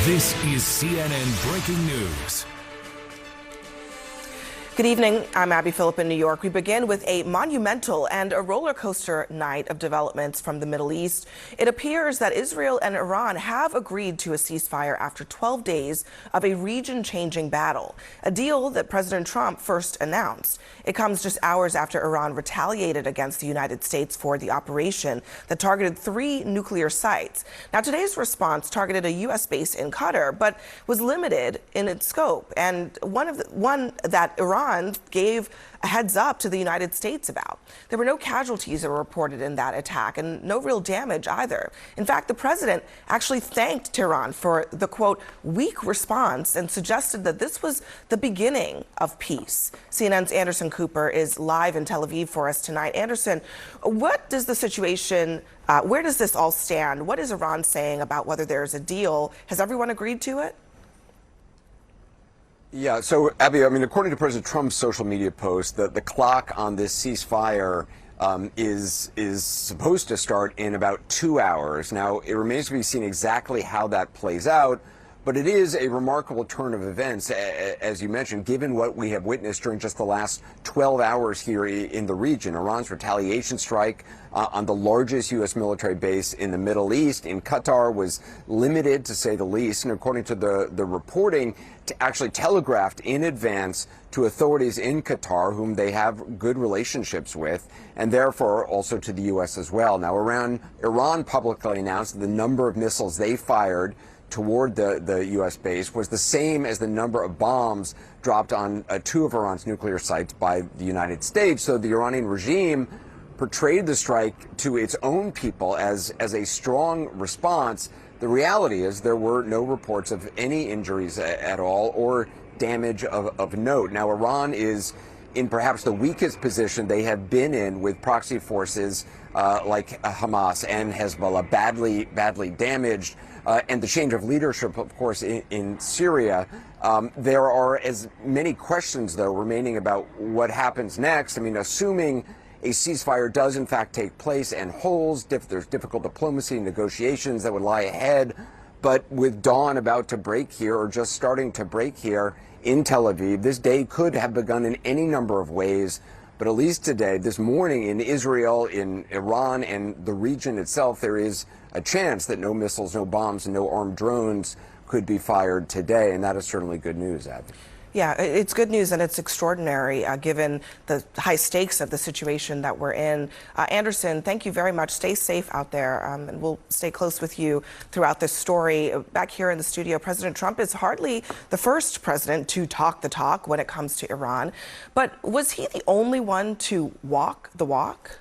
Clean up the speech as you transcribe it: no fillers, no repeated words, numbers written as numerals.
This is CNN Breaking News. Good evening. I'm Phillip in New York. We begin with a monumental and a roller coaster night of developments from the Middle East. It appears that Israel and Iran have agreed to a ceasefire after 12 days of a region-changing battle, a deal that President Trump first announced. It comes just hours after Iran retaliated against the United States for the operation that targeted 3 nuclear sites. Now, today's response targeted a U.S. base in Qatar, but was limited in its scope, and one that Iran gave a heads up to the United States about. There were no casualties that were reported in that attack and no real damage either. In fact, the president actually thanked Tehran for the, quote, weak response and suggested that this was the beginning of peace. CNN's Anderson Cooper is live in Tel Aviv for us tonight. Anderson, what does the situation, where does this all stand? What is Iran saying about whether there's a deal? Has everyone agreed to it? Yeah, so Abby, I mean, according to President Trump's social media post, the clock on this ceasefire is supposed to start in about 2 hours. Now, it remains to be seen exactly how that plays out, but it is a remarkable turn of events, as you mentioned, given what we have witnessed during just the last 12 hours here in the region. Iran's retaliation strike on the largest U.S. military base in the Middle East, in Qatar, was limited, to say the least. And according to the reporting, actually telegraphed in advance to authorities in Qatar, whom they have good relationships with, and therefore also to the U.S. as well. Now, Iran publicly announced that the number of missiles they fired toward the U.S. base was the same as the number of bombs dropped on 2 of Iran's nuclear sites by the United States. So the Iranian regime portrayed the strike to its own people as a strong response. The reality is there were no reports of any injuries at all or damage of note. Now, Iran is in perhaps the weakest position they have been in, with proxy forces like Hamas and Hezbollah badly damaged. And the change of leadership, of course, in Syria. There are as many questions, though, remaining about what happens next. I mean, assuming a ceasefire does, in fact, take place and holds, there's difficult diplomacy and negotiations that would lie ahead. But with dawn about to break here, or just starting to break here in Tel Aviv, this day could have begun in any number of ways. But at least today, this morning, in Israel, in Iran, and the region itself, there is a chance that no missiles, no bombs, and no armed drones could be fired today. And that is certainly good news, Abby. Yeah, it's good news, and it's extraordinary given the high stakes of the situation that we're in. Anderson, thank you very much. Stay safe out there, and we'll stay close with you throughout this story. Back here in the studio, President Trump is hardly the first president to talk the talk when it comes to Iran. But was he the only one to walk the walk?